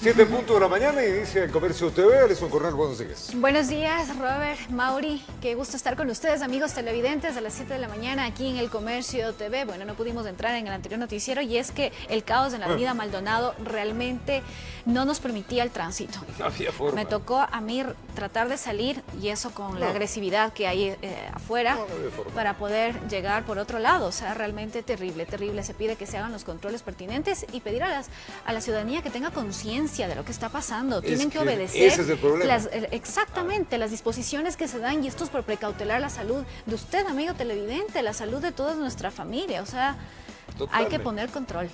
7 en punto de la mañana y inicia el Comercio TV. Alison Cornell, buenos días. Buenos días, Robert, Mauri. Qué gusto estar con ustedes, amigos televidentes, a las 7 de la mañana aquí en el Comercio TV. Bueno, no pudimos entrar en el anterior noticiero y es que el caos en la avenida Maldonado realmente no nos permitía el tránsito. No había forma. Me tocó a mí tratar de salir y eso con la agresividad que hay afuera para poder llegar por otro lado. O sea, realmente terrible, terrible. Se pide que se hagan los controles pertinentes y pedir a la ciudadanía que tenga conciencia de lo que está pasando. Tienen que obedecer ese es el problema. Exactamente, las disposiciones que se dan, y esto es por precautelar la salud de usted, amigo televidente, la salud de toda nuestra familia. O sea, hay que poner control.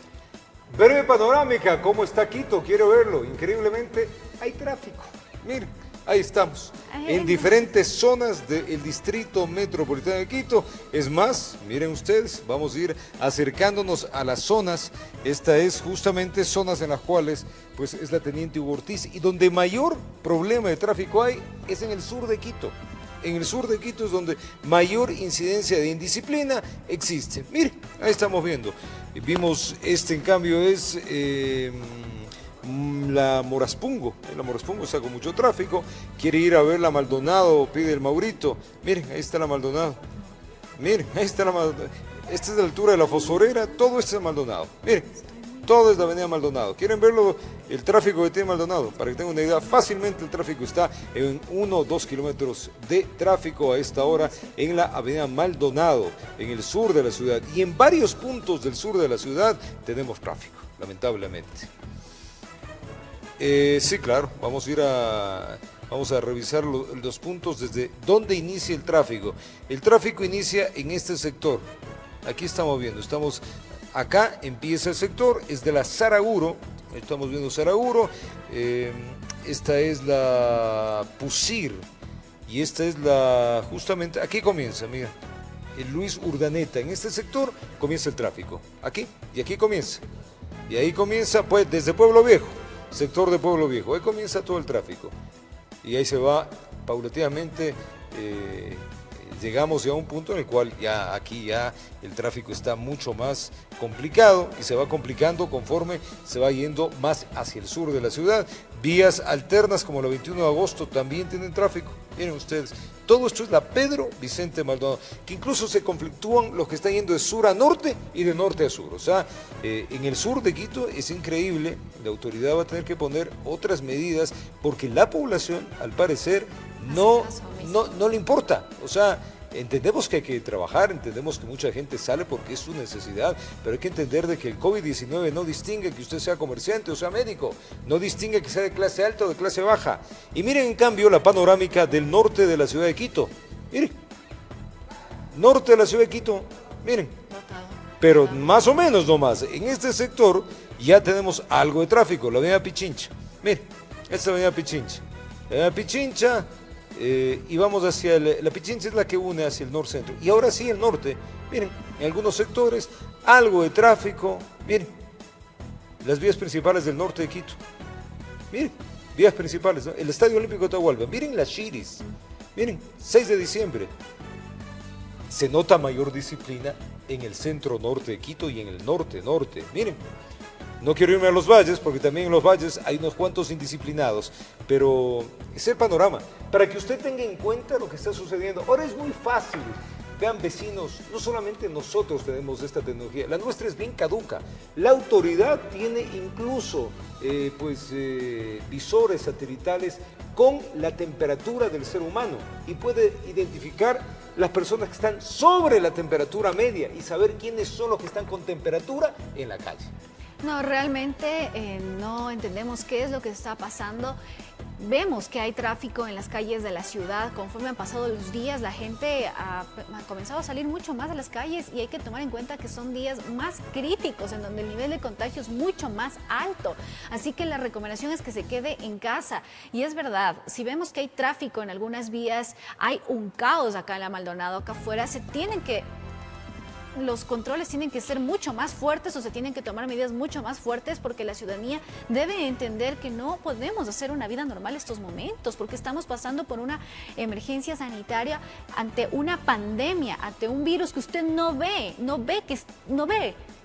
Breve panorámica, ¿cómo está Quito? Quiero verlo. Increíblemente, hay tráfico. Miren, ahí estamos. En diferentes zonas del distrito metropolitano de Quito. Es más, miren ustedes, vamos a ir acercándonos a las zonas. Esta es justamente zonas en las cuales pues es la Teniente Hugo Ortiz, y donde mayor problema de tráfico hay es en el sur de Quito. En el sur de Quito es donde mayor incidencia de indisciplina existe. Mire, ahí estamos viendo. Vimos en cambio es la Moraspungo. La Moraspungo está con mucho tráfico. Quiere ir a ver la Maldonado, pide el Maurito. Miren, ahí está la Maldonado. Miren, ahí está la Maldonado. Esta es la altura de la Fosforera, todo esto es Maldonado. Miren, todo es la avenida Maldonado. ¿Quieren verlo? El tráfico que tiene Maldonado. Para que tengan una idea, fácilmente el tráfico está en 1 o 2 kilómetros de tráfico a esta hora en la avenida Maldonado, en el sur de la ciudad. Y en varios puntos del sur de la ciudad tenemos tráfico, lamentablemente. Sí, claro, vamos a revisar los puntos desde donde inicia el tráfico. El tráfico inicia en este sector. Aquí estamos viendo, acá empieza el sector, es de la Saraguro, estamos viendo Saraguro, esta es la Pusir, y esta es justamente, aquí comienza, mira, el Luis Urdaneta, en este sector comienza el tráfico, aquí, y aquí comienza, y ahí comienza, pues, desde Pueblo Viejo, sector de Pueblo Viejo, ahí comienza todo el tráfico, y ahí se va paulatinamente. Llegamos ya a un punto en el cual aquí el tráfico está mucho más complicado y se va complicando conforme se va yendo más hacia el sur de la ciudad. Vías alternas como la 21 de agosto también tienen tráfico. Miren ustedes, todo esto es la Pedro Vicente Maldonado, que incluso se conflictúan los que están yendo de sur a norte y de norte a sur. O sea, en el sur de Quito es increíble, la autoridad va a tener que poner otras medidas porque la población, al parecer, no le importa. O sea, entendemos que hay que trabajar, entendemos que mucha gente sale porque es su necesidad, pero hay que entender de que el COVID-19 no distingue que usted sea comerciante o sea médico, no distingue que sea de clase alta o de clase baja. Y miren en cambio la panorámica del norte de la ciudad de Quito. Miren, norte de la ciudad de Quito, miren, pero más o menos nomás. En este sector ya tenemos algo de tráfico, la avenida Pichincha. Miren, esta es la avenida Pichincha. La avenida Pichincha. Y vamos hacia la Pichincha es la que une hacia el norte-centro. Y ahora sí el norte, miren, en algunos sectores, algo de tráfico, miren, las vías principales del norte de Quito. Miren, vías principales, ¿no? El Estadio Olímpico de Atahualpa, miren las Chiris, miren, 6 de diciembre. Se nota mayor disciplina en el centro norte de Quito y en el norte-norte, miren. No quiero irme a los valles, porque también en los valles hay unos cuantos indisciplinados, pero es el panorama, para que usted tenga en cuenta lo que está sucediendo. Ahora es muy fácil, vean vecinos, no solamente nosotros tenemos esta tecnología, la nuestra es bien caduca. La autoridad tiene incluso visores satelitales con la temperatura del ser humano y puede identificar las personas que están sobre la temperatura media y saber quiénes son los que están con temperatura en la calle. No, realmente no entendemos qué es lo que está pasando. Vemos que hay tráfico en las calles de la ciudad. Conforme han pasado los días, la gente ha comenzado a salir mucho más a las calles y hay que tomar en cuenta que son días más críticos en donde el nivel de contagio es mucho más alto. Así que la recomendación es que se quede en casa. Y es verdad, si vemos que hay tráfico en algunas vías, hay un caos acá en la Maldonado, acá afuera, se tienen que los controles tienen que ser mucho más fuertes o se tienen que tomar medidas mucho más fuertes, porque la ciudadanía debe entender que no podemos hacer una vida normal estos momentos, porque estamos pasando por una emergencia sanitaria ante una pandemia, ante un virus que usted no ve.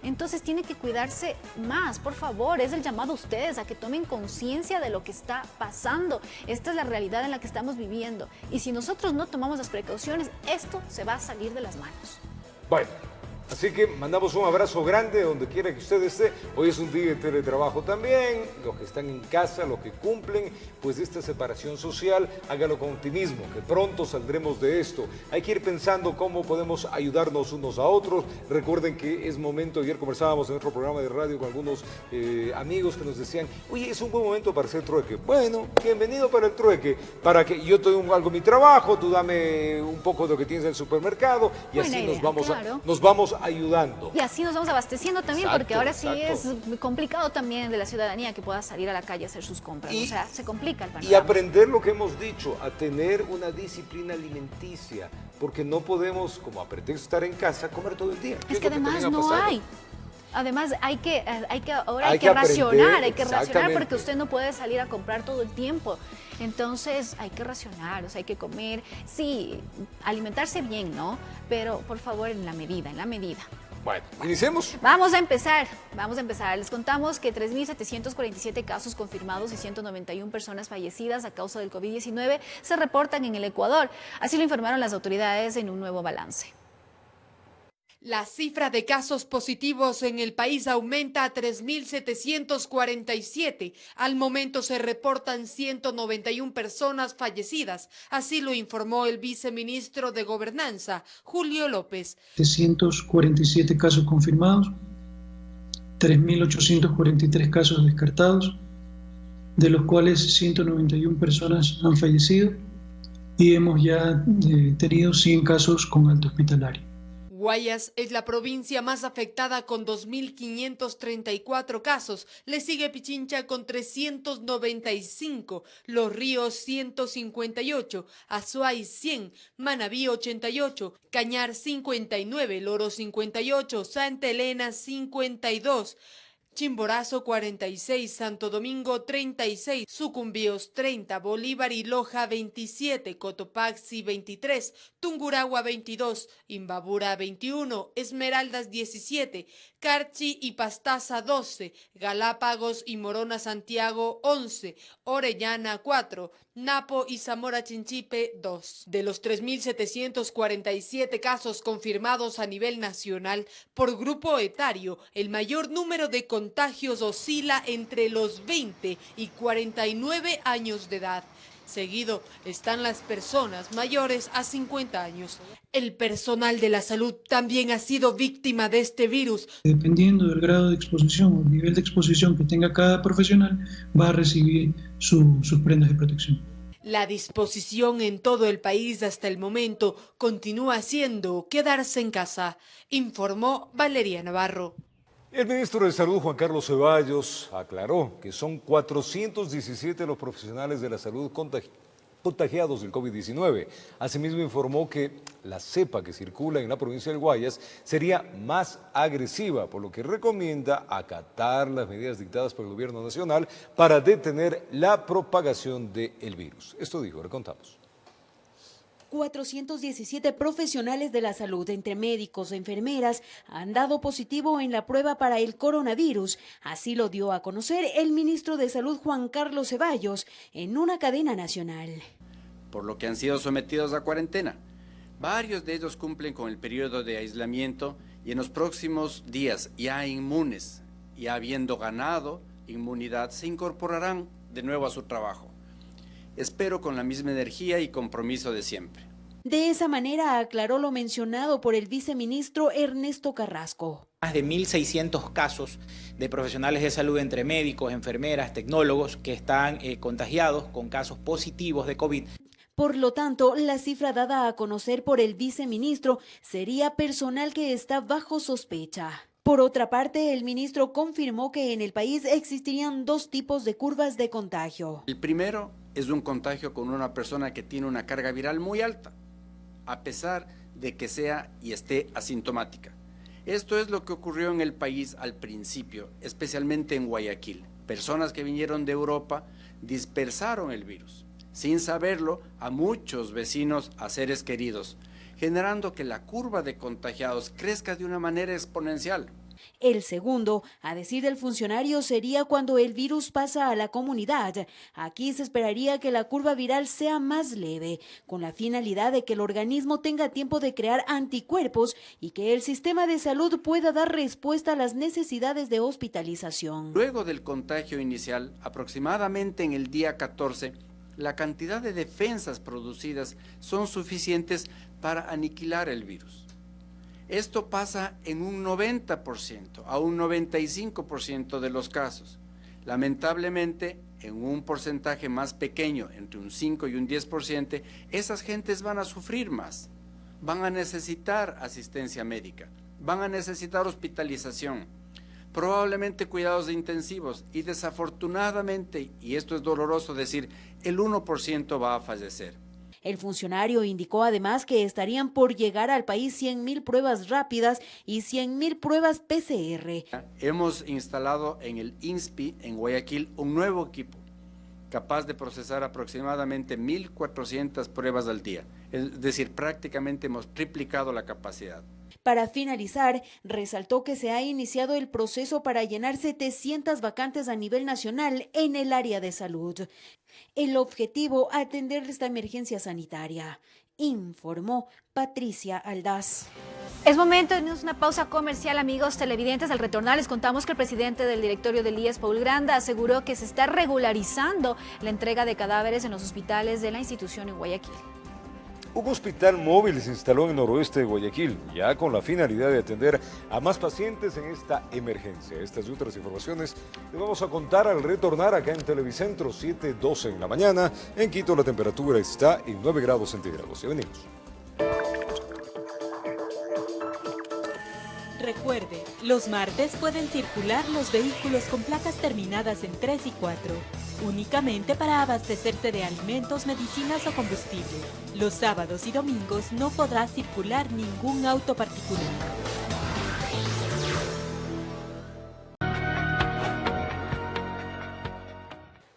Entonces tiene que cuidarse más, por favor. Es el llamado a ustedes a que tomen conciencia de lo que está pasando. Esta es la realidad en la que estamos viviendo. Y si nosotros no tomamos las precauciones, esto se va a salir de las manos. Bueno, así que mandamos un abrazo grande donde quiera que usted esté. Hoy es un día de teletrabajo también. Los que están en casa, los que cumplen pues esta separación social, hágalo con optimismo, que pronto saldremos de esto. Hay que ir pensando cómo podemos ayudarnos unos a otros. Recuerden que es momento, ayer conversábamos en nuestro programa de radio con algunos amigos que nos decían, oye, es un buen momento para hacer trueque. Bueno, bienvenido para el trueque, para que yo te doy algo de mi trabajo, tú dame un poco de lo que tienes en el supermercado y buena así idea, nos vamos ayudando. Y así nos vamos abasteciendo también, Exacto, porque ahora sí exacto. es complicado también de la ciudadanía que pueda salir a la calle a hacer sus compras. O sea, se complica el panorama. Y aprender lo que hemos dicho, a tener una disciplina alimenticia, porque no podemos, como a pretexto de estar en casa, comer todo el día. Es que además no hay. Además hay que aprender, racionar porque usted no puede salir a comprar todo el tiempo. Entonces hay que racionar, o sea, hay que comer, sí, alimentarse bien, ¿no? Pero por favor en la medida. Bueno, iniciemos. Vamos a empezar. Les contamos que 3.747 casos confirmados y 191 personas fallecidas a causa del COVID-19 se reportan en el Ecuador. Así lo informaron las autoridades en un nuevo balance. La cifra de casos positivos en el país aumenta a 3.747. Al momento se reportan 191 personas fallecidas. Así lo informó el viceministro de Gobernanza, Julio López. 747 casos confirmados, 3.843 casos descartados, de los cuales 191 personas han fallecido y hemos ya tenido 100 casos con alta hospitalaria. Guayas es la provincia más afectada con 2.534 casos. Le sigue Pichincha con 395, Los Ríos 158, Azuay 100, Manabí 88, Cañar 59, Loro 58, Santa Elena 52, Chimborazo 46, Santo Domingo 36, Sucumbíos 30, Bolívar y Loja 27, Cotopaxi 23, Tungurahua 22, Imbabura 21, Esmeraldas 17, Carchi y Pastaza 12, Galápagos y Morona Santiago 11, Orellana 4, Napo y Zamora Chinchipe 2. De los 3.747 casos confirmados a nivel nacional por grupo etario, el mayor número de contagios oscila entre los 20 y 49 años de edad. Seguido están las personas mayores a 50 años. El personal de la salud también ha sido víctima de este virus. Dependiendo del grado de exposición o el nivel de exposición que tenga cada profesional, va a recibir sus prendas de protección. La disposición en todo el país hasta el momento continúa siendo quedarse en casa, informó Valeria Navarro. El ministro de Salud, Juan Carlos Ceballos, aclaró que son 417 los profesionales de la salud contagiados del COVID-19. Asimismo informó que la cepa que circula en la provincia del Guayas sería más agresiva, por lo que recomienda acatar las medidas dictadas por el gobierno nacional para detener la propagación del virus. Esto dijo, le contamos. 417 profesionales de la salud, entre médicos e enfermeras, han dado positivo en la prueba para el coronavirus. Así lo dio a conocer el ministro de Salud, Juan Carlos Ceballos, en una cadena nacional. Por lo que han sido sometidos a cuarentena. Varios de ellos cumplen con el periodo de aislamiento y en los próximos días, ya inmunes y habiendo ganado inmunidad, se incorporarán de nuevo a su trabajo. Espero con la misma energía y compromiso de siempre. De esa manera aclaró lo mencionado por el viceministro Ernesto Carrasco. Más de 1.600 casos de profesionales de salud entre médicos, enfermeras, tecnólogos que están contagiados con casos positivos de COVID. Por lo tanto, la cifra dada a conocer por el viceministro sería personal que está bajo sospecha. Por otra parte, el ministro confirmó que en el país existirían dos tipos de curvas de contagio. El primero es un contagio con una persona que tiene una carga viral muy alta, a pesar de que sea y esté asintomática. Esto es lo que ocurrió en el país al principio, especialmente en Guayaquil. Personas que vinieron de Europa dispersaron el virus, sin saberlo, a muchos vecinos, a seres queridos, generando que la curva de contagiados crezca de una manera exponencial. El segundo, a decir del funcionario, sería cuando el virus pasa a la comunidad. Aquí se esperaría que la curva viral sea más leve, con la finalidad de que el organismo tenga tiempo de crear anticuerpos y que el sistema de salud pueda dar respuesta a las necesidades de hospitalización. Luego del contagio inicial, aproximadamente en el día 14, la cantidad de defensas producidas son suficientes para aniquilar el virus. Esto pasa en un 90% a un 95% de los casos. Lamentablemente, en un porcentaje más pequeño, entre un 5 y un 10%, esas gentes van a sufrir más, van a necesitar asistencia médica, van a necesitar hospitalización, probablemente cuidados intensivos y desafortunadamente, y esto es doloroso decir, el 1% va a fallecer. El funcionario indicó además que estarían por llegar al país 100.000 pruebas rápidas y 100.000 pruebas PCR. Hemos instalado en el INSPI, en Guayaquil, un nuevo equipo capaz de procesar aproximadamente 1.400 pruebas al día. Es decir, prácticamente hemos triplicado la capacidad. Para finalizar, resaltó que se ha iniciado el proceso para llenar 700 vacantes a nivel nacional en el área de salud. El objetivo, atender esta emergencia sanitaria, informó Patricia Aldaz. Es momento de irnos a una pausa comercial, amigos televidentes. Al retornar les contamos que el presidente del directorio del IES, Paul Granda, aseguró que se está regularizando la entrega de cadáveres en los hospitales de la institución en Guayaquil. Un hospital móvil se instaló en el noroeste de Guayaquil, ya con la finalidad de atender a más pacientes en esta emergencia. Estas y otras informaciones les vamos a contar al retornar acá en Televicentro, 7:12 en la mañana. En Quito la temperatura está en 9 grados centígrados. Ya venimos. Recuerde, los martes pueden circular los vehículos con placas terminadas en 3 y 4, únicamente para abastecerse de alimentos, medicinas o combustible. Los sábados y domingos no podrá circular ningún auto particular.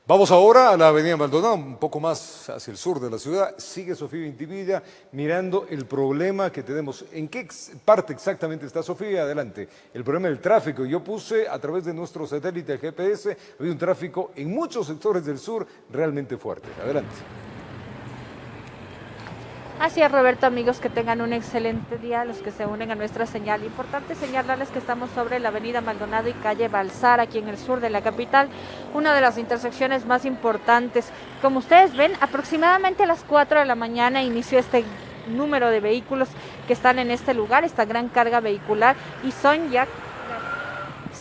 Vamos ahora a la avenida Maldonado, un poco más hacia el sur de la ciudad. Sigue Sofía Intimilla mirando el problema que tenemos. ¿En qué parte exactamente está Sofía? Adelante. El problema del tráfico. Yo puse a través de nuestro satélite GPS, había un tráfico en muchos sectores del sur realmente fuerte. Adelante. Así es, Roberto, amigos, que tengan un excelente día los que se unen a nuestra señal. Importante señalarles que estamos sobre la avenida Maldonado y calle Balsar, aquí en el sur de la capital, una de las intersecciones más importantes. Como ustedes ven, aproximadamente a las 4 de la mañana inició este número de vehículos que están en este lugar, esta gran carga vehicular, y son ya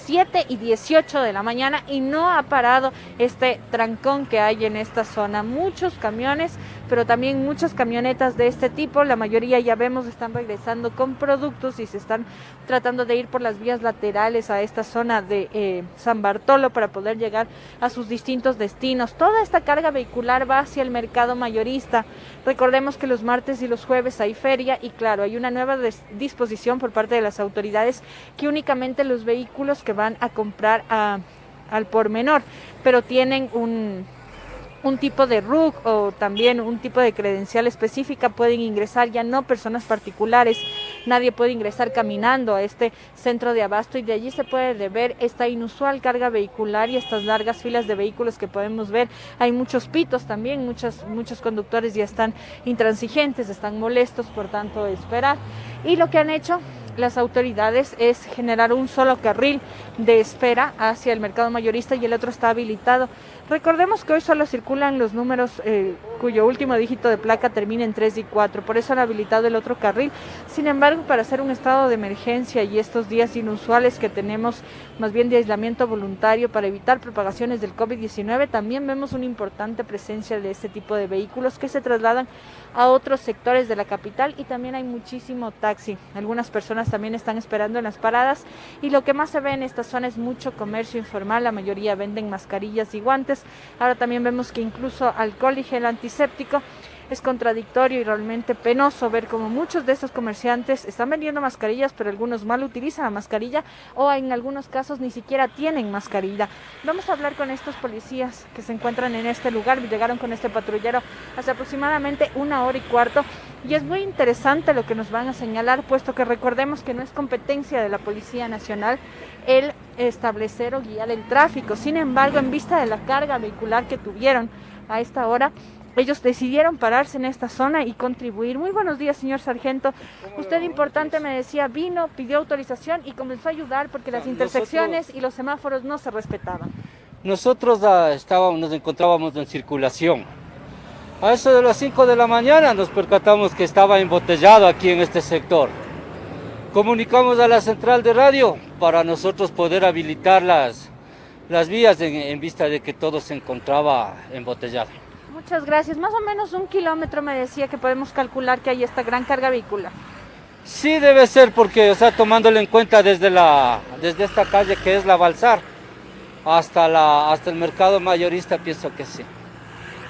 7:18 de la mañana y no ha parado este trancón que hay en esta zona. Muchos camiones, pero también muchas camionetas de este tipo, la mayoría ya vemos están regresando con productos y se están tratando de ir por las vías laterales a esta zona de San Bartolo para poder llegar a sus distintos destinos. Toda esta carga vehicular va hacia el mercado mayorista. Recordemos que los martes y los jueves hay feria y claro, hay una nueva disposición por parte de las autoridades que únicamente los vehículos que van a comprar al por menor, pero tienen un tipo de RUC o también un tipo de credencial específica, pueden ingresar, ya no personas particulares, nadie puede ingresar caminando a este centro de abasto y de allí se puede ver esta inusual carga vehicular y estas largas filas de vehículos que podemos ver. Hay muchos pitos también, muchos conductores ya están intransigentes, están molestos, por tanto esperar. Y lo que han hecho las autoridades es generar un solo carril de espera hacia el mercado mayorista y el otro está habilitado. Recordemos que hoy solo circulan los números cuyo último dígito de placa termina en 3 y 4, por eso han habilitado el otro carril. Sin embargo, para hacer un estado de emergencia y estos días inusuales que tenemos, más bien de aislamiento voluntario para evitar propagaciones del COVID-19, también vemos una importante presencia de este tipo de vehículos que se trasladan a otros sectores de la capital y también hay muchísimo taxi. Algunas personas también están esperando en las paradas y lo que más se ve en esta zona es mucho comercio informal, la mayoría venden mascarillas y guantes. Ahora también vemos que incluso alcohol y gel antiséptico. Es contradictorio y realmente penoso ver cómo muchos de estos comerciantes están vendiendo mascarillas, pero algunos mal utilizan la mascarilla o en algunos casos ni siquiera tienen mascarilla. Vamos a hablar con estos policías que se encuentran en este lugar. Llegaron con este patrullero hace aproximadamente 1 hora y cuarto y es muy interesante lo que nos van a señalar, puesto que recordemos que no es competencia de la Policía Nacional el establecer o guiar el tráfico. Sin embargo, en vista de la carga vehicular que tuvieron a esta hora, ellos decidieron pararse en esta zona y contribuir. Muy buenos días, señor sargento. Usted, importante, me decía, vino, pidió autorización y comenzó a ayudar porque las intersecciones y los semáforos no se respetaban. Nosotros nos encontrábamos en circulación. A eso de las 5 de la mañana nos percatamos que estaba embotellado aquí en este sector. Comunicamos a la central de radio para nosotros poder habilitar las vías en vista de que todo se encontraba embotellado. Muchas gracias. Más o menos 1 kilómetro me decía que podemos calcular que hay esta gran carga vehicular. Sí, debe ser porque, tomándolo en cuenta desde esta calle que es la Balsar hasta el mercado mayorista, pienso que sí.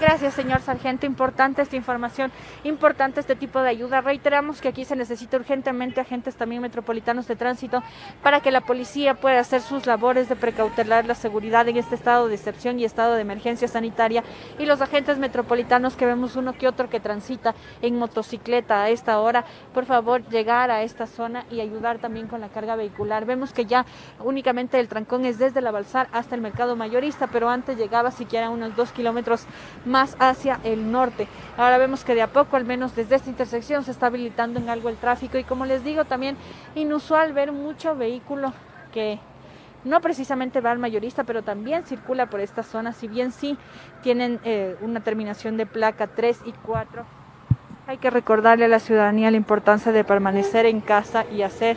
Gracias, señor sargento. Importante esta información, importante este tipo de ayuda. Reiteramos que aquí se necesita urgentemente agentes también metropolitanos de tránsito para que la policía pueda hacer sus labores de precautelar la seguridad en este estado de excepción y estado de emergencia sanitaria. Y los agentes metropolitanos, que vemos uno que otro que transita en motocicleta a esta hora, por favor, llegar a esta zona y ayudar también con la carga vehicular. Vemos que ya únicamente el trancón es desde la Balsar hasta el mercado mayorista, pero antes llegaba siquiera unos 2 kilómetros más hacia el norte. Ahora vemos que de a poco, al menos desde esta intersección, se está habilitando en algo el tráfico y, como les digo, también inusual ver mucho vehículo que no precisamente va al mayorista, pero también circula por esta zona, si bien sí tienen una terminación de placa 3 y 4. Hay que recordarle a la ciudadanía la importancia de permanecer en casa y hacer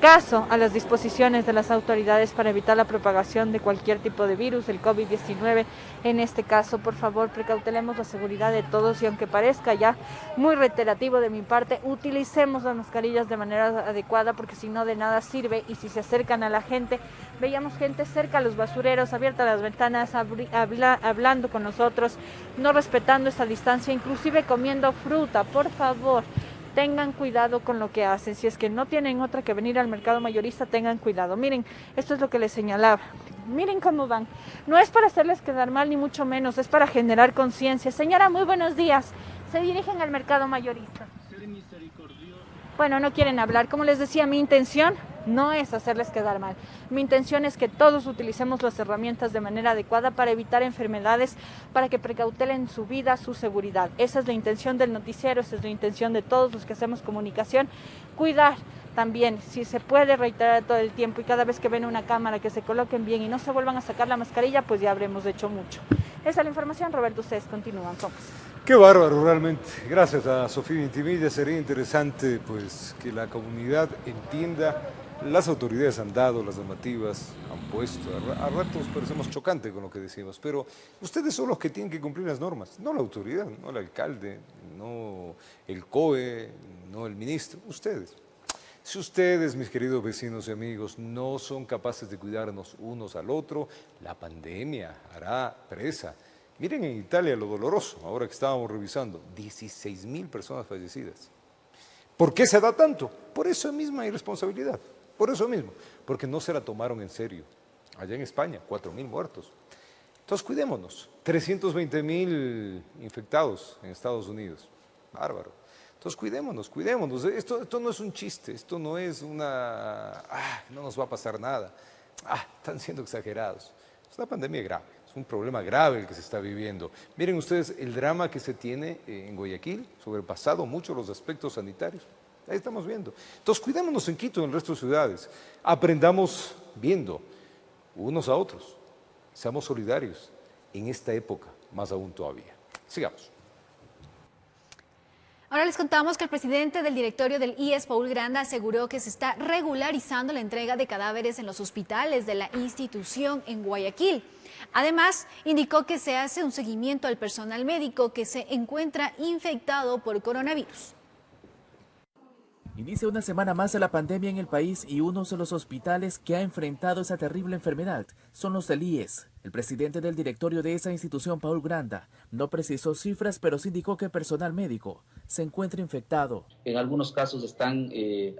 caso a las disposiciones de las autoridades para evitar la propagación de cualquier tipo de virus, el COVID-19. En este caso, por favor, precautelemos la seguridad de todos y, aunque parezca ya muy reiterativo de mi parte, utilicemos las mascarillas de manera adecuada, porque si no, de nada sirve. Y si se acercan a la gente, veíamos gente cerca a los basureros, abiertas las ventanas, hablando con nosotros, no respetando esta distancia, inclusive comiendo fruta. Por favor, tengan cuidado con lo que hacen. Si es que no tienen otra que venir al mercado mayorista, tengan cuidado. Miren, esto es lo que les señalaba. Miren cómo van. No es para hacerles quedar mal, ni mucho menos. Es para generar conciencia. Señora, muy buenos días. Se dirigen al mercado mayorista. Bueno, no quieren hablar. Como les decía, mi intención no es hacerles quedar mal. Mi intención es que todos utilicemos las herramientas de manera adecuada para evitar enfermedades, para que precautelen su vida, su seguridad. Esa es la intención del noticiero, esa es la intención de todos los que hacemos comunicación. Cuidar también, si se puede reiterar todo el tiempo y cada vez que ven una cámara, que se coloquen bien y no se vuelvan a sacar la mascarilla, pues ya habremos hecho mucho. Esa es la información. Roberto, ustedes continúan. ¿Cómo? Qué bárbaro, realmente. Gracias a Sofía Intimilla. Sería interesante pues que la comunidad entienda. Las autoridades han dado las normativas, han puesto, a ratos parecemos chocante con lo que decimos, pero ustedes son los que tienen que cumplir las normas, no la autoridad, no el alcalde, no el COE, no el ministro, ustedes. Si ustedes, mis queridos vecinos y amigos, no son capaces de cuidarnos unos al otro, la pandemia hará presa. Miren en Italia lo doloroso, ahora que estábamos revisando, 16.000 personas fallecidas. ¿Por qué se da tanto? Por esa misma irresponsabilidad. Por eso mismo, porque no se la tomaron en serio. Allá en España, 4.000 muertos. Entonces, cuidémonos. 320.000 infectados en Estados Unidos. Bárbaro. Entonces, cuidémonos. Esto no es un chiste, esto no es no nos va a pasar nada. Están siendo exagerados. Es una pandemia grave, es un problema grave el que se está viviendo. Miren ustedes el drama que se tiene en Guayaquil, sobrepasado mucho los aspectos sanitarios. Ahí estamos viendo. Entonces, cuidémonos en Quito y en el resto de ciudades. Aprendamos viendo unos a otros. Seamos solidarios en esta época, más aún todavía. Sigamos. Ahora les contamos que el presidente del directorio del IES, Paul Granda, aseguró que se está regularizando la entrega de cadáveres en los hospitales de la institución en Guayaquil. Además, indicó que se hace un seguimiento al personal médico que se encuentra infectado por coronavirus. Inicia una semana más de la pandemia en el país y uno de los hospitales que ha enfrentado esa terrible enfermedad son los del IES. El presidente del directorio de esa institución, Paul Granda, no precisó cifras, pero sí indicó que personal médico se encuentra infectado. En algunos casos están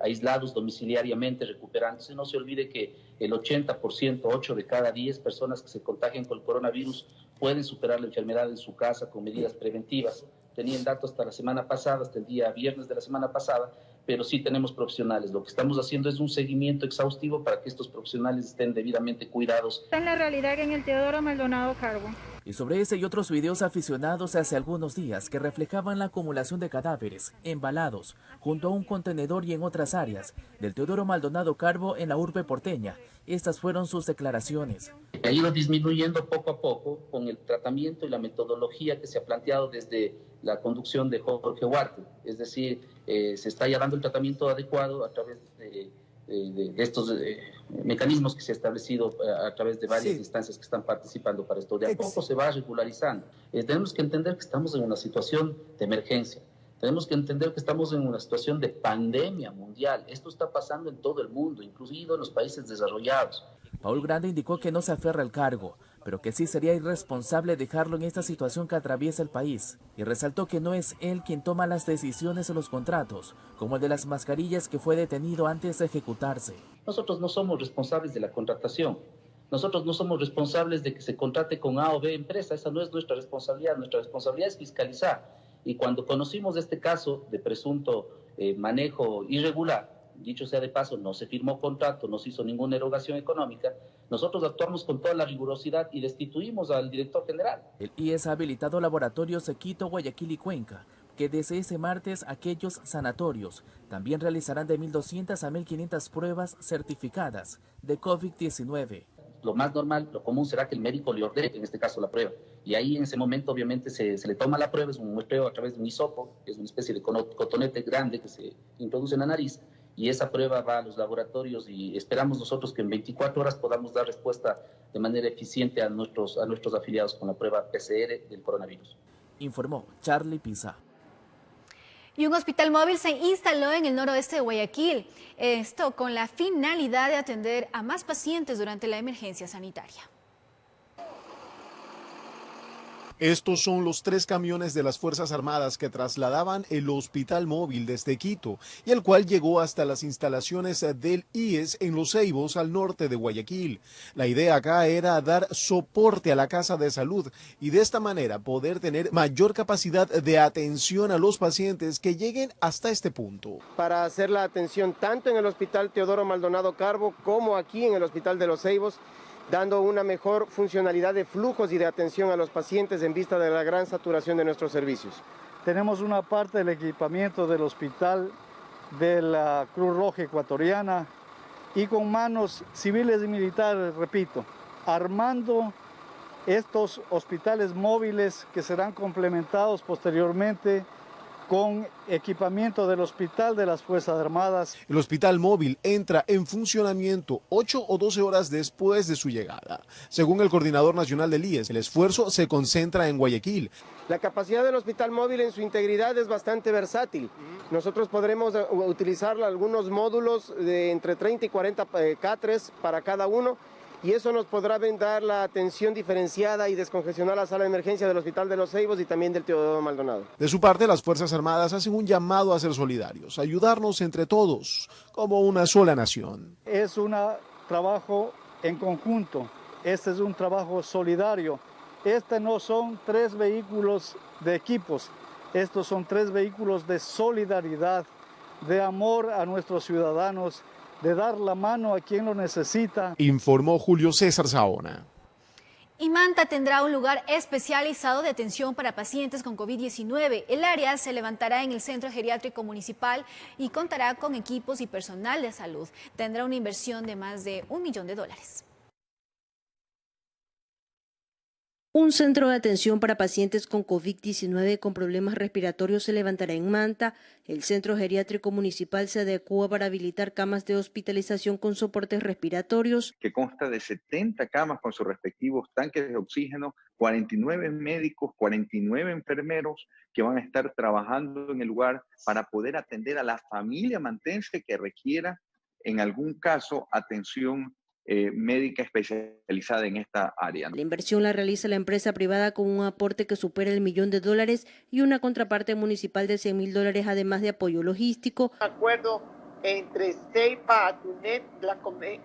aislados domiciliariamente, recuperándose. No se olvide que el 80%, 8 de cada 10 personas que se contagian con el coronavirus pueden superar la enfermedad en su casa con medidas preventivas. Tenían datos hasta la semana pasada, hasta el día viernes de la semana pasada, pero sí tenemos profesionales. Lo que estamos haciendo es un seguimiento exhaustivo para que estos profesionales estén debidamente cuidados. Está en la realidad en el Teodoro Maldonado Carbo. Y sobre ese y otros videos aficionados hace algunos días que reflejaban la acumulación de cadáveres embalados junto a un contenedor y en otras áreas del Teodoro Maldonado Carbo en la urbe porteña. Estas fueron sus declaraciones. Ha ido disminuyendo poco a poco con el tratamiento y la metodología que se ha planteado desde la conducción de Jorge Huarte. Es decir, se está llevando el tratamiento adecuado a través de estos mecanismos que se ha establecido a través de varias instancias que están participando para esto. De a poco se va regularizando. Tenemos que entender que estamos en una situación de emergencia. Tenemos que entender que estamos en una situación de pandemia mundial. Esto está pasando en todo el mundo, incluido en los países desarrollados. Paul Granda indicó que no se aferra al cargo, pero que sí sería irresponsable dejarlo en esta situación que atraviesa el país. Y resaltó que no es él quien toma las decisiones en los contratos, como el de las mascarillas que fue detenido antes de ejecutarse. Nosotros no somos responsables de la contratación. Nosotros no somos responsables de que se contrate con A o B empresa. Esa no es nuestra responsabilidad. Nuestra responsabilidad es fiscalizar. Y cuando conocimos este caso de presunto manejo irregular, dicho sea de paso, no se firmó contrato, no se hizo ninguna erogación económica, nosotros actuamos con toda la rigurosidad y destituimos al director general. El IES ha habilitado laboratorios de Quito, Guayaquil y Cuenca, que desde ese martes aquellos sanatorios también realizarán de 1.200 a 1.500 pruebas certificadas de COVID-19. Lo más normal, lo común será que el médico le ordene, en este caso, la prueba. Y ahí en ese momento obviamente se le toma la prueba, es un muestreo a través de un hisopo, es una especie de cotonete grande que se introduce en la nariz, y esa prueba va a los laboratorios y esperamos nosotros que en 24 horas podamos dar respuesta de manera eficiente a nuestros afiliados con la prueba PCR del coronavirus. Informó Charlie Pisa. Y un hospital móvil se instaló en el noroeste de Guayaquil, esto con la finalidad de atender a más pacientes durante la emergencia sanitaria. Estos son los 3 camiones de las Fuerzas Armadas que trasladaban el hospital móvil desde Quito y el cual llegó hasta las instalaciones del IES en Los Ceibos, al norte de Guayaquil. La idea acá era dar soporte a la Casa de Salud y de esta manera poder tener mayor capacidad de atención a los pacientes que lleguen hasta este punto. Para hacer la atención tanto en el Hospital Teodoro Maldonado Carbo como aquí en el Hospital de Los Ceibos, dando una mejor funcionalidad de flujos y de atención a los pacientes en vista de la gran saturación de nuestros servicios. Tenemos una parte del equipamiento del hospital de la Cruz Roja Ecuatoriana y con manos civiles y militares, repito, armando estos hospitales móviles que serán complementados posteriormente con equipamiento del hospital de las Fuerzas Armadas. El hospital móvil entra en funcionamiento 8 o 12 horas después de su llegada. Según el coordinador nacional del IES, el esfuerzo se concentra en Guayaquil. La capacidad del hospital móvil en su integridad es bastante versátil. Nosotros podremos utilizar algunos módulos de entre 30 y 40 catres para cada uno, y eso nos podrá brindar la atención diferenciada y descongestionar la sala de emergencia del Hospital de Los Ceibos y también del Teodoro Maldonado. De su parte, las Fuerzas Armadas hacen un llamado a ser solidarios, a ayudarnos entre todos, como una sola nación. Es un trabajo en conjunto, este es un trabajo solidario. No son 3 vehículos de equipos, estos son 3 vehículos de solidaridad, de amor a nuestros ciudadanos, de dar la mano a quien lo necesita. Informó Julio César Saona. Y Manta tendrá un lugar especializado de atención para pacientes con COVID-19. El área se levantará en el Centro Geriátrico Municipal y contará con equipos y personal de salud. Tendrá una inversión de más de $1 millón. Un centro de atención para pacientes con COVID-19 con problemas respiratorios se levantará en Manta. El Centro Geriátrico Municipal se adecua para habilitar camas de hospitalización con soportes respiratorios. Que consta de 70 camas con sus respectivos tanques de oxígeno, 49 médicos, 49 enfermeros que van a estar trabajando en el lugar para poder atender a la familia mantense que requiera, en algún caso, atención médica especializada en esta área. La inversión la realiza la empresa privada con un aporte que supera el $1.000.000 y una contraparte municipal de $100.000, además de apoyo logístico. Acuerdo entre CEIPA, ATUNET,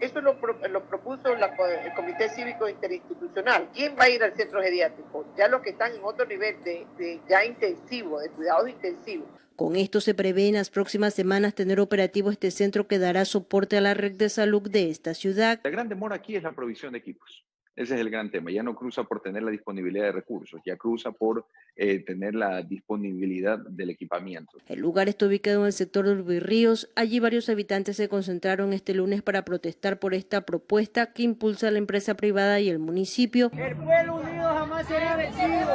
eso lo propuso el Comité Cívico Interinstitucional. ¿Quién va a ir al centro geriátrico? Ya los que están en otro nivel de ya intensivo, de cuidados intensivos. Con esto se prevé en las próximas semanas tener operativo este centro que dará soporte a la red de salud de esta ciudad. La gran demora aquí es la provisión de equipos. Ese es el gran tema. Ya no cruza por tener la disponibilidad de recursos, ya cruza por tener la disponibilidad del equipamiento. El lugar está ubicado en el sector de Urbirríos. Allí varios habitantes se concentraron este lunes para protestar por esta propuesta que impulsa la empresa privada y el municipio. El pueblo unido jamás será vencido.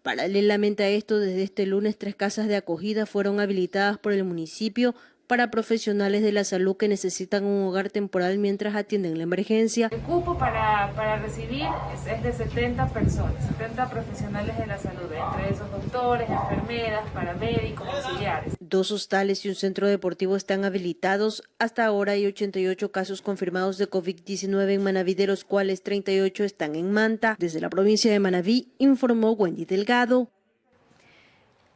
Paralelamente a esto, desde este lunes 3 casas de acogida fueron habilitadas por el municipio para profesionales de la salud que necesitan un hogar temporal mientras atienden la emergencia. El cupo para recibir es de 70 personas, 70 profesionales de la salud, entre esos doctores, enfermeras, paramédicos, auxiliares. 2 hostales y un centro deportivo están habilitados. Hasta ahora hay 88 casos confirmados de COVID-19 en Manabí, de los cuales 38 están en Manta. Desde la provincia de Manabí, informó Wendy Delgado.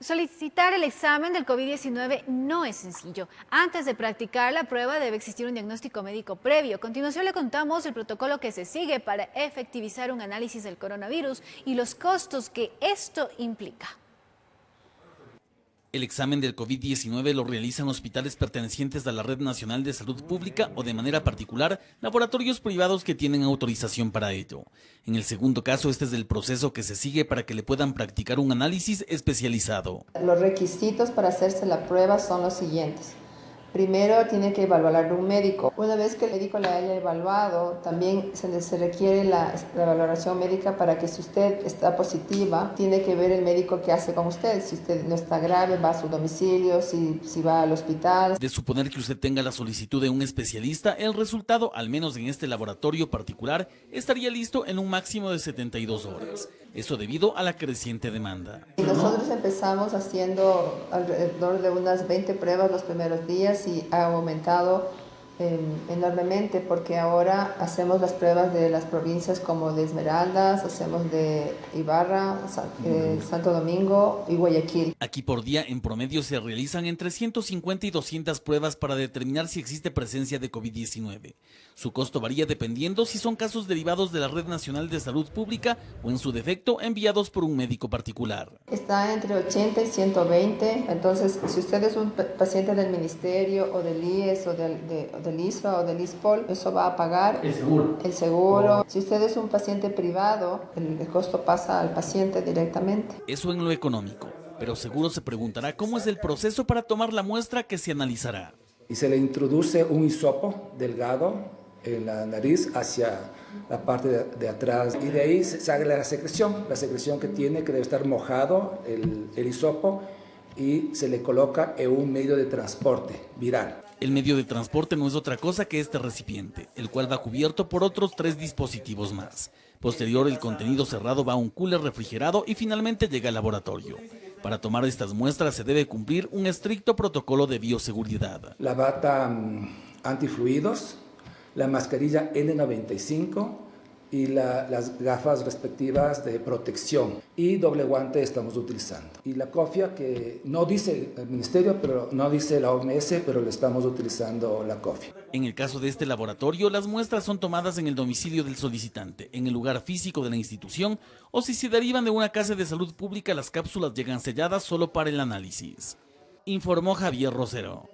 Solicitar el examen del COVID-19 no es sencillo. Antes de practicar la prueba debe existir un diagnóstico médico previo. A continuación le contamos el protocolo que se sigue para efectivizar un análisis del coronavirus y los costos que esto implica. El examen del COVID-19 lo realizan hospitales pertenecientes a la Red Nacional de Salud Pública o, de manera particular, laboratorios privados que tienen autorización para ello. En el segundo caso, este es el proceso que se sigue para que le puedan practicar un análisis especializado. Los requisitos para hacerse la prueba son los siguientes. Primero tiene que evaluarlo un médico. Una vez que el médico la haya evaluado, también se requiere la valoración médica para que si usted está positiva, tiene que ver el médico qué hace con usted. Si usted no está grave, va a su domicilio, si va al hospital. De suponer que usted tenga la solicitud de un especialista, el resultado, al menos en este laboratorio particular, estaría listo en un máximo de 72 horas. Eso debido a la creciente demanda. Y nosotros empezamos haciendo alrededor de unas 20 pruebas los primeros días y ha aumentado enormemente porque ahora hacemos las pruebas de las provincias como de Esmeraldas, hacemos de Ibarra, Santo Domingo y Guayaquil. Aquí por día en promedio se realizan entre 150 y 200 pruebas para determinar si existe presencia de COVID-19. Su costo varía dependiendo si son casos derivados de la Red Nacional de Salud Pública o, en su defecto, enviados por un médico particular. Está entre 80 y 120, entonces si usted es un paciente del Ministerio o del IES o del ISRA o del ISPOL, eso va a pagar el seguro. Si usted es un paciente privado, el costo pasa al paciente directamente. Eso en lo económico, pero seguro se preguntará cómo es el proceso para tomar la muestra que se analizará. Y se le introduce un hisopo delgado en la nariz hacia la parte de atrás y de ahí se hace la secreción que tiene que debe estar mojado el hisopo y se le coloca en un medio de transporte viral. El medio de transporte no es otra cosa que este recipiente, el cual va cubierto por otros 3 dispositivos más. Posterior, el contenido cerrado va a un cooler refrigerado y finalmente llega al laboratorio. Para tomar estas muestras se debe cumplir un estricto protocolo de bioseguridad. La bata antifluidos, la mascarilla N95 y las gafas respectivas de protección y doble guante estamos utilizando. Y la cofia que no dice el ministerio, pero no dice la OMS, pero le estamos utilizando la cofia. En el caso de este laboratorio, las muestras son tomadas en el domicilio del solicitante, en el lugar físico de la institución, o si se derivan de una casa de salud pública, las cápsulas llegan selladas solo para el análisis. Informó Javier Rosero.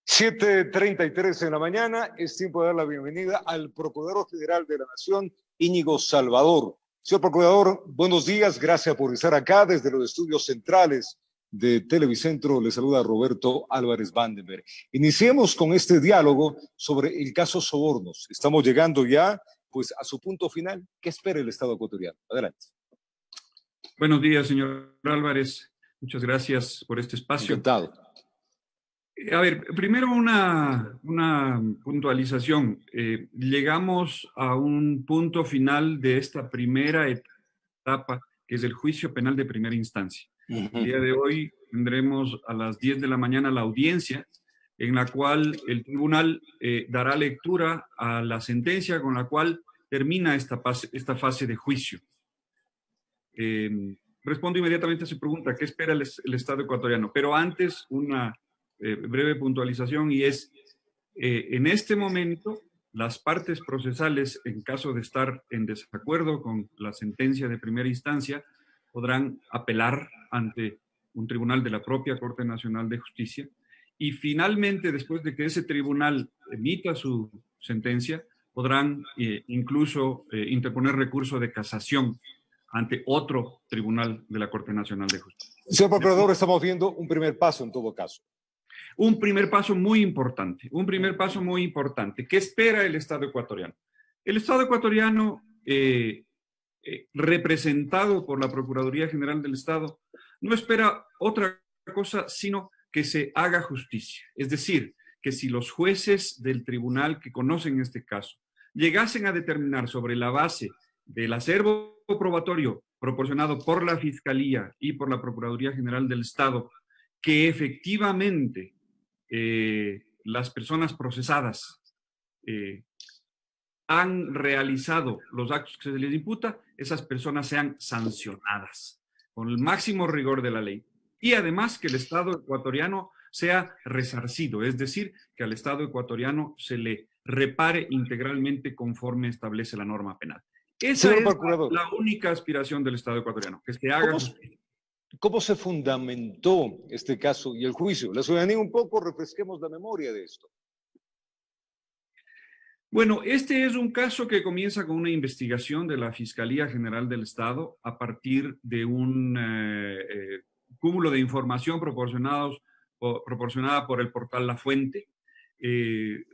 7:33 en la mañana, es tiempo de dar la bienvenida al Procurador General de la Nación, Íñigo Salvador. Señor Procurador, buenos días, gracias por estar acá desde los estudios centrales de Televicentro. Le saluda Roberto Álvarez Vandenberg. Iniciemos con este diálogo sobre el caso Sobornos. Estamos llegando ya pues a su punto final. ¿Qué espera el Estado ecuatoriano? Adelante. Buenos días, señor Álvarez. Muchas gracias por este espacio. Encantado. A ver, primero una puntualización. Llegamos a un punto final de esta primera etapa, que es el juicio penal de primera instancia. El día de hoy tendremos a las 10 de la mañana la audiencia en la cual el tribunal dará lectura a la sentencia con la cual termina esta fase de juicio. Respondo inmediatamente a su pregunta, ¿qué espera el Estado ecuatoriano? Pero antes una breve puntualización, y es, en este momento, las partes procesales, en caso de estar en desacuerdo con la sentencia de primera instancia, podrán apelar ante un tribunal de la propia Corte Nacional de Justicia, y finalmente, después de que ese tribunal emita su sentencia, podrán incluso interponer recurso de casación ante otro tribunal de la Corte Nacional de Justicia. Señor Procurador, estamos viendo un primer paso en todo caso. Un primer paso muy importante, ¿Qué espera el Estado ecuatoriano? El Estado ecuatoriano, representado por la Procuraduría General del Estado, no espera otra cosa sino que se haga justicia. Es decir, que si los jueces del tribunal que conocen este caso llegasen a determinar sobre la base del acervo probatorio proporcionado por la Fiscalía y por la Procuraduría General del Estado, que efectivamente las personas procesadas han realizado los actos que se les imputa, esas personas sean sancionadas con el máximo rigor de la ley. Y además que el Estado ecuatoriano sea resarcido, es decir, que al Estado ecuatoriano se le repare integralmente conforme establece la norma penal. Esa es la única aspiración del Estado ecuatoriano, que se haga justicia. ¿Cómo se fundamentó este caso y el juicio? La ciudadanía, un poco refresquemos la memoria de esto. Bueno, este es un caso que comienza con una investigación de la Fiscalía General del Estado a partir de un cúmulo de información proporcionada por el portal La Fuente,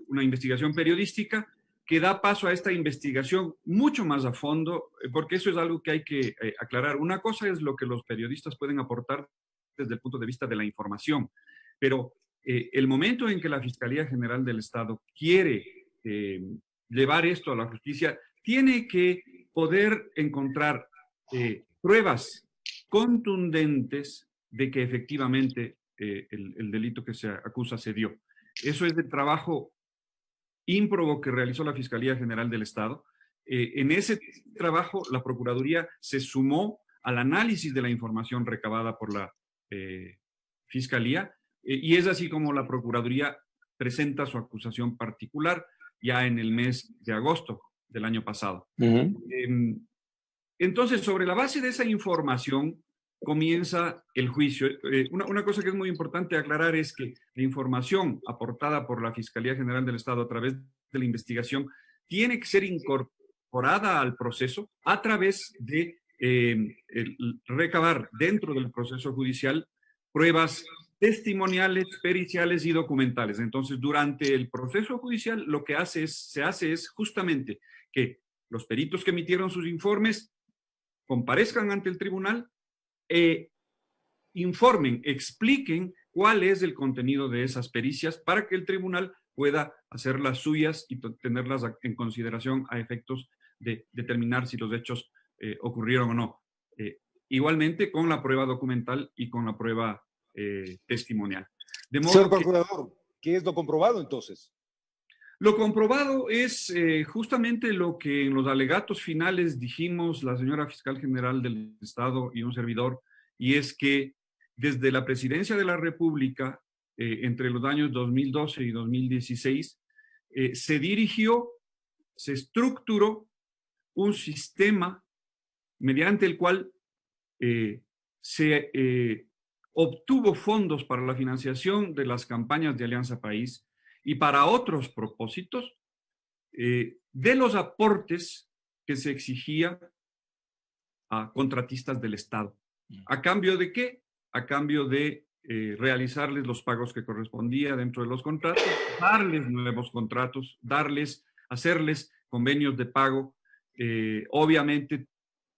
una investigación periodística que da paso a esta investigación mucho más a fondo, porque eso es algo que hay que aclarar. Una cosa es lo que los periodistas pueden aportar desde el punto de vista de la información, pero el momento en que la Fiscalía General del Estado quiere llevar esto a la justicia, tiene que poder encontrar pruebas contundentes de que efectivamente el delito que se acusa se dio. Eso es el trabajo ímprobo que realizó la Fiscalía General del Estado. En ese trabajo, la Procuraduría se sumó al análisis de la información recabada por la Fiscalía, y es así como la Procuraduría presenta su acusación particular ya en el mes de agosto del año pasado. Entonces, sobre la base de esa información, comienza el juicio. Una cosa que es muy importante aclarar es que la información aportada por la Fiscalía General del Estado a través de la investigación tiene que ser incorporada al proceso a través de recabar dentro del proceso judicial pruebas testimoniales, periciales y documentales. Entonces, durante el proceso judicial, lo que se hace es justamente que los peritos que emitieron sus informes comparezcan ante el tribunal, informen, expliquen cuál es el contenido de esas pericias para que el tribunal pueda hacer las suyas y tenerlas en consideración a efectos de determinar si los hechos ocurrieron o no. Igualmente con la prueba documental y con la prueba testimonial. De modo Señor Procurador, ¿qué es lo comprobado entonces? Lo comprobado es justamente lo que en los alegatos finales dijimos la señora Fiscal General del Estado y un servidor, y es que desde la Presidencia de la República, entre los años 2012 y 2016, se estructuró un sistema mediante el cual se obtuvo fondos para la financiación de las campañas de Alianza País y para otros propósitos de los aportes que se exigía a contratistas del Estado. ¿A cambio de qué? A cambio de realizarles los pagos que correspondía dentro de los contratos, darles nuevos contratos, hacerles convenios de pago, obviamente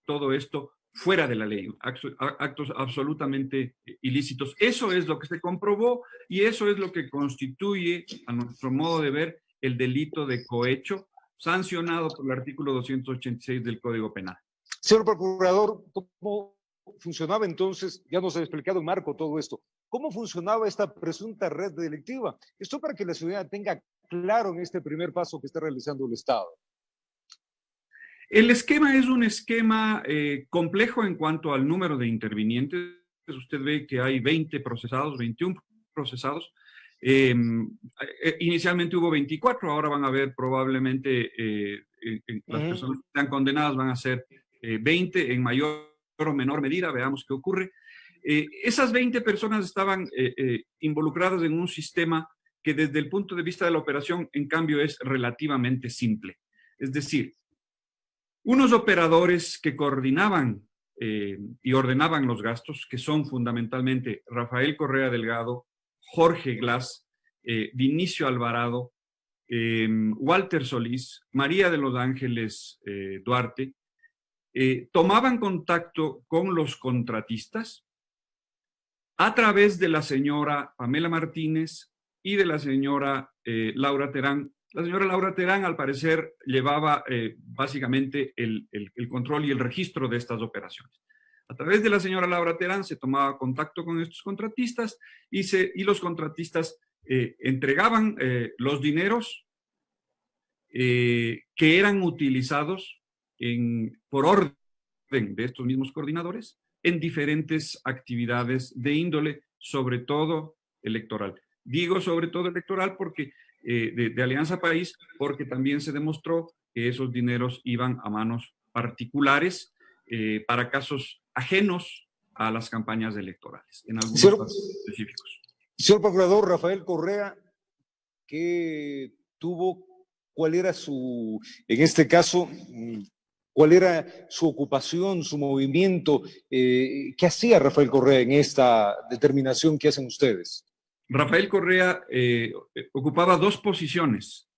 todo esto fuera de la ley, actos absolutamente ilícitos. Eso es lo que se comprobó y eso es lo que constituye, a nuestro modo de ver, el delito de cohecho, sancionado por el artículo 286 del Código Penal. Señor Procurador, ¿cómo funcionaba entonces? Ya nos ha explicado en Marco todo esto. ¿Cómo funcionaba esta presunta red delictiva? Esto para que la ciudadanía tenga claro en este primer paso que está realizando el Estado. El esquema es un esquema complejo en cuanto al número de intervinientes. Usted ve que hay 20 procesados, 21 procesados. Inicialmente hubo 24, ahora van a haber probablemente las personas que están condenadas van a ser 20 en mayor o menor medida, veamos qué ocurre. Esas 20 personas estaban involucradas en un sistema que desde el punto de vista de la operación, en cambio, es relativamente simple. Es decir, unos operadores que coordinaban y ordenaban los gastos, que son fundamentalmente Rafael Correa Delgado, Jorge Glass, Vinicio Alvarado, Walter Solís, María de los Ángeles Duarte, tomaban contacto con los contratistas a través de la señora Pamela Martínez y de la señora Laura Terán. La señora Laura Terán, al parecer, llevaba básicamente el control y el registro de estas operaciones. A través de la señora Laura Terán se tomaba contacto con estos contratistas y los contratistas entregaban los dineros que eran utilizados por orden de estos mismos coordinadores en diferentes actividades de índole, sobre todo electoral. Digo sobre todo electoral porque de Alianza País, porque también se demostró que esos dineros iban a manos particulares para casos ajenos a las campañas electorales, en algunos casos específicos. Señor Procurador Rafael Correa, ¿cuál era en este caso, cuál era su ocupación, su movimiento? ¿Qué hacía Rafael Correa en esta determinación que hacen ustedes? Rafael Correa ocupaba dos posiciones.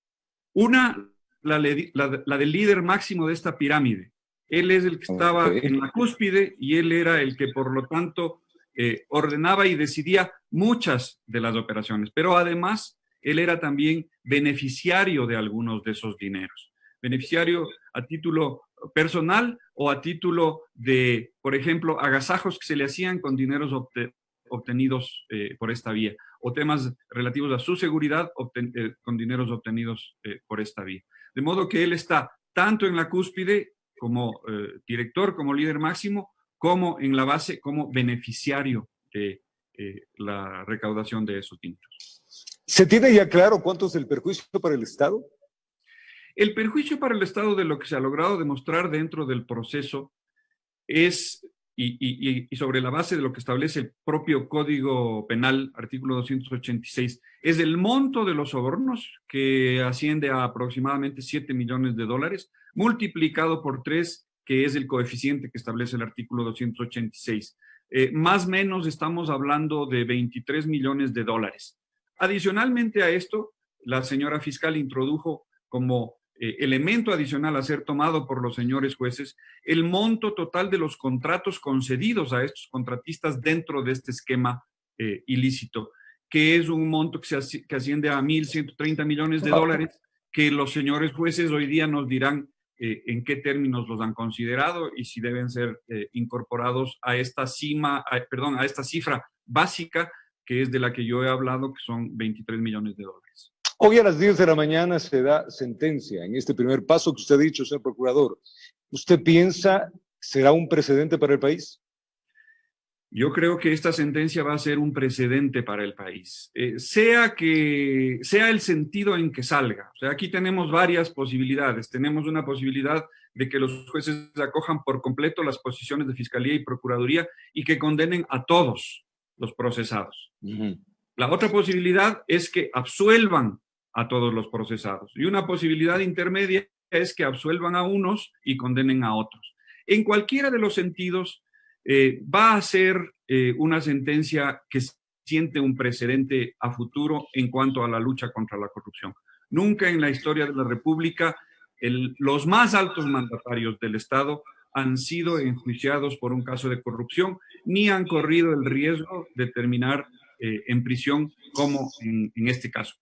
Una, la del líder máximo de esta pirámide. Él es el que estaba en la cúspide y él era el que, por lo tanto, ordenaba y decidía muchas de las operaciones. Pero además, él era también beneficiario de algunos de esos dineros. Beneficiario a título personal o a título de, por ejemplo, agasajos que se le hacían con dineros obtenidos por esta vía, o temas relativos a su seguridad con dineros obtenidos por esta vía. De modo que él está tanto en la cúspide como director, como líder máximo, como en la base, como beneficiario de la recaudación de esos dineros. ¿Se tiene ya claro cuánto es el perjuicio para el Estado? El perjuicio para el Estado de lo que se ha logrado demostrar dentro del proceso es, y sobre la base de lo que establece el propio Código Penal, artículo 286, es el monto de los sobornos, que asciende a aproximadamente $7 millones, multiplicado por 3, que es el coeficiente que establece el artículo 286. Más o menos estamos hablando de $23 millones. Adicionalmente a esto, la señora fiscal introdujo como elemento adicional a ser tomado por los señores jueces el monto total de los contratos concedidos a estos contratistas dentro de este esquema ilícito, que es un monto que asciende a $1.130 millones, que los señores jueces hoy día nos dirán en qué términos los han considerado y si deben ser incorporados a esta a esta cifra básica, que es de la que yo he hablado, que son $23 millones. Hoy a las 10 de la mañana se da sentencia en este primer paso que usted ha dicho, señor Procurador. ¿Usted piensa será un precedente para el país? Yo creo que esta sentencia va a ser un precedente para el país, sea el sentido en que salga. O sea, aquí tenemos varias posibilidades. Tenemos una posibilidad de que los jueces acojan por completo las posiciones de Fiscalía y Procuraduría y que condenen a todos los procesados. La otra posibilidad es que absuelvan a todos los procesados. Y una posibilidad intermedia es que absuelvan a unos y condenen a otros. En cualquiera de los sentidos, va a ser una sentencia que siente un precedente a futuro en cuanto a la lucha contra la corrupción. Nunca en la historia de la República los más altos mandatarios del Estado han sido enjuiciados por un caso de corrupción, ni han corrido el riesgo de terminar en prisión como en este caso.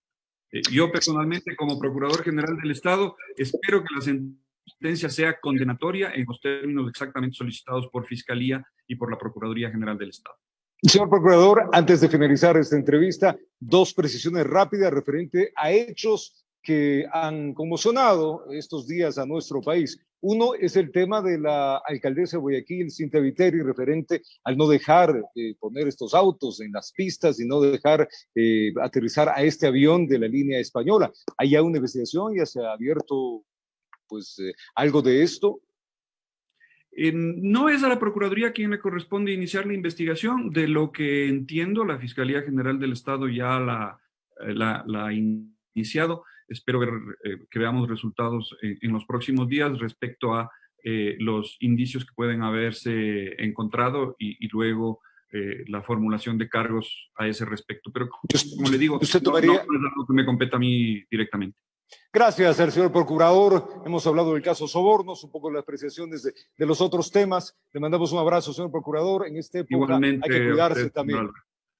Yo personalmente, como Procurador General del Estado, espero que la sentencia sea condenatoria en los términos exactamente solicitados por Fiscalía y por la Procuraduría General del Estado. Señor Procurador, antes de finalizar esta entrevista, 2 precisiones rápidas referente a hechos que han conmocionado estos días a nuestro país. Uno es el tema de la alcaldesa de Guayaquil, Cintia Viteri, referente al no dejar poner estos autos en las pistas y no dejar aterrizar a este avión de la línea española. ¿Hay ya una investigación? ¿Ya se ha abierto algo de esto? No es a la Procuraduría quien le corresponde iniciar la investigación. De lo que entiendo, la Fiscalía General del Estado ya la ha iniciado. Espero que veamos resultados en los próximos días respecto a los indicios que pueden haberse encontrado y luego la formulación de cargos a ese respecto. Pero como le digo, no es algo que me compete a mí directamente. Gracias al señor Procurador. Hemos hablado del caso Sobornos, un poco de las apreciaciones de los otros temas. Le mandamos un abrazo, señor Procurador. En esta época Igualmente, hay que cuidarse también.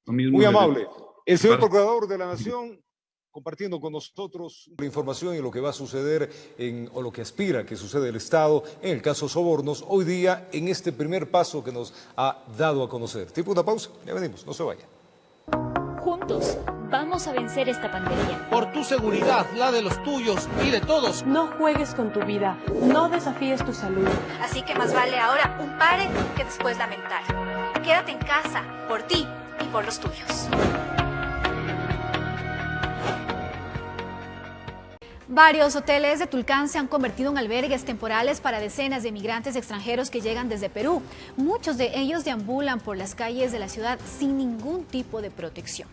Mismo muy amable. El señor Gracias. Procurador de la Nación, compartiendo con nosotros la información y lo que va a suceder o lo que aspira que suceda el Estado en el caso Sobornos, hoy día en este primer paso que nos ha dado a conocer. Tipo una pausa, ya venimos, no se vaya. Juntos, vamos a vencer esta pandemia. Por tu seguridad, la de los tuyos y de todos. No juegues con tu vida, no desafíes tu salud. Así que más vale ahora un pare que después lamentar. Quédate en casa, por ti y por los tuyos. Varios hoteles de Tulcán se han convertido en albergues temporales para decenas de migrantes extranjeros que llegan desde Perú. Muchos de ellos deambulan por las calles de la ciudad sin ningún tipo de protección.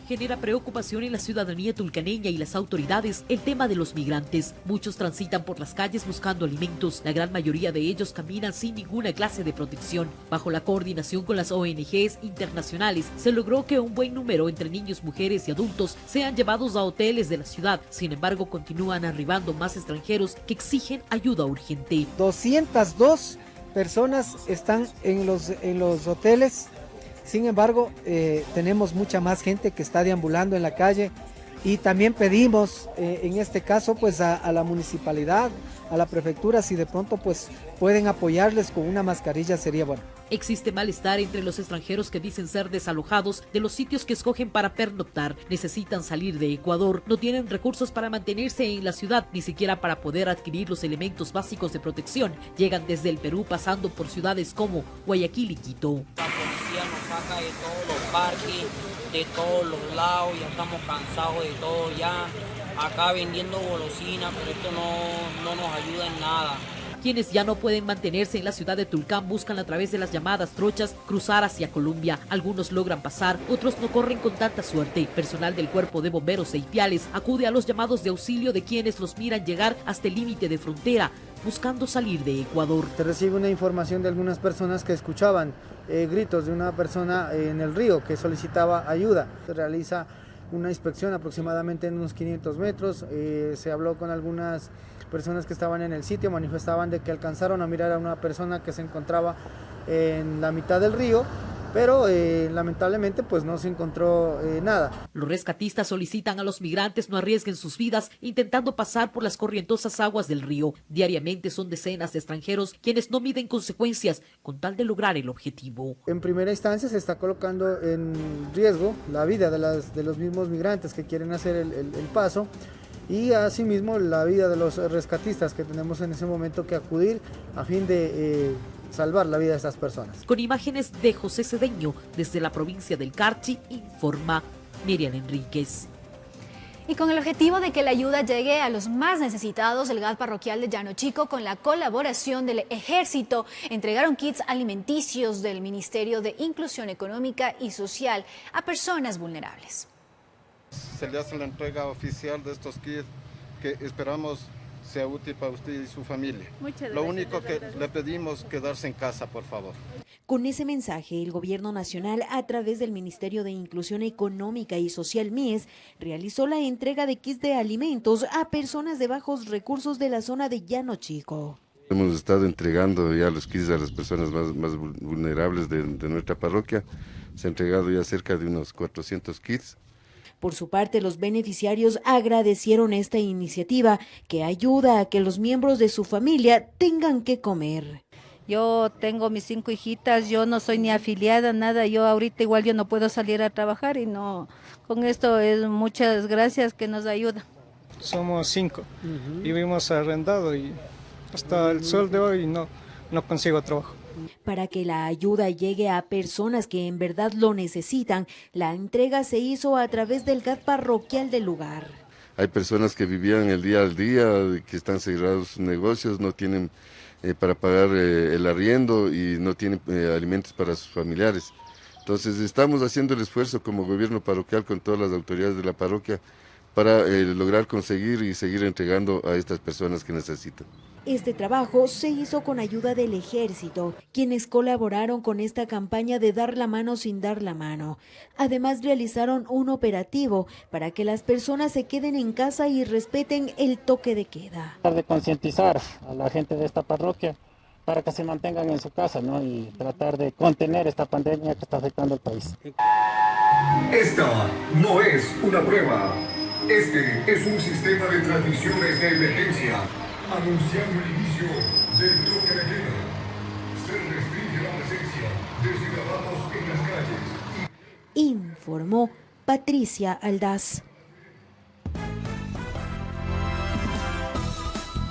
Genera preocupación en la ciudadanía tulcaneña y las autoridades el tema de los migrantes. Muchos transitan por las calles buscando alimentos. La gran mayoría de ellos caminan sin ninguna clase de protección. Bajo la coordinación con las ONGs internacionales, se logró que un buen número entre niños, mujeres y adultos sean llevados a hoteles de la ciudad. Sin embargo, continúan arribando más extranjeros que exigen ayuda urgente. 202 personas están en los hoteles. Sin embargo, tenemos mucha más gente que está deambulando en la calle y también pedimos, en este caso, pues a la municipalidad, a la prefectura, si de pronto pues pueden apoyarles con una mascarilla sería bueno. Existe malestar entre los extranjeros que dicen ser desalojados de los sitios que escogen para pernoctar. Necesitan salir de Ecuador, no tienen recursos para mantenerse en la ciudad, ni siquiera para poder adquirir los elementos básicos de protección. Llegan desde el Perú pasando por ciudades como Guayaquil y Quito. La policía nos saca de todos los parques, de todos los lados, ya estamos cansados de todo ya. Acá vendiendo golosinas, pero esto no nos ayuda en nada. Quienes ya no pueden mantenerse en la ciudad de Tulcán buscan a través de las llamadas trochas cruzar hacia Colombia. Algunos logran pasar, otros no corren con tanta suerte. Personal del Cuerpo de Bomberos e Ipiales acude a los llamados de auxilio de quienes los miran llegar hasta el límite de frontera, buscando salir de Ecuador. Se recibe una información de algunas personas que escuchaban gritos de una persona en el río que solicitaba ayuda. Se realiza una inspección aproximadamente en unos 500 metros. Se habló con algunas personas que estaban en el sitio, manifestaban de que alcanzaron a mirar a una persona que se encontraba en la mitad del río, pero lamentablemente pues no se encontró nada. Los rescatistas solicitan a los migrantes no arriesguen sus vidas intentando pasar por las corrientosas aguas del río. Diariamente son decenas de extranjeros quienes no miden consecuencias con tal de lograr el objetivo. En primera instancia se está colocando en riesgo la vida de los mismos migrantes que quieren hacer el paso, y asimismo la vida de los rescatistas que tenemos en ese momento que acudir a fin de salvar la vida de estas personas. Con imágenes de José Cedeño desde la provincia del Carchi, informa Miriam Enríquez. Y con el objetivo de que la ayuda llegue a los más necesitados, el GAD parroquial de Llano Chico, con la colaboración del Ejército, entregaron kits alimenticios del Ministerio de Inclusión Económica y Social a personas vulnerables. Se le hace la entrega oficial de estos kits que esperamos sea útil para usted y su familia. Muchas Lo gracias, único que le pedimos, quedarse en casa, por favor. Con ese mensaje, el Gobierno Nacional, a través del Ministerio de Inclusión Económica y Social MIES, realizó la entrega de kits de alimentos a personas de bajos recursos de la zona de Llano Chico. Hemos estado entregando ya los kits a las personas más vulnerables de nuestra parroquia. Se ha entregado ya cerca de unos 400 kits. Por su parte, los beneficiarios agradecieron esta iniciativa que ayuda a que los miembros de su familia tengan que comer. Yo tengo mis 5 hijitas, yo no soy ni afiliada, nada, yo ahorita igual yo no puedo salir a trabajar y no, con esto es muchas gracias que nos ayuda. Somos 5 y vivimos arrendado y hasta el sol de hoy no consigo trabajo. Para que la ayuda llegue a personas que en verdad lo necesitan, la entrega se hizo a través del GAT parroquial del lugar. Hay personas que vivían el día al día, que están cerrados sus negocios, no tienen para pagar el arriendo y no tienen alimentos para sus familiares. Entonces estamos haciendo el esfuerzo como gobierno parroquial con todas las autoridades de la parroquia para lograr conseguir y seguir entregando a estas personas que necesitan. Este trabajo se hizo con ayuda del Ejército, quienes colaboraron con esta campaña de dar la mano sin dar la mano. Además, realizaron un operativo para que las personas se queden en casa y respeten el toque de queda. De concientizar a la gente de esta parroquia para que se mantengan en su casa, ¿no? Y tratar de contener esta pandemia que está afectando al país. Esta no es una prueba. Este es un sistema de transmisiones de emergencia. Anunciando el inicio del toque de queda. Se restringe la presencia de ciudadanos en las calles. Informó Patricia Aldaz.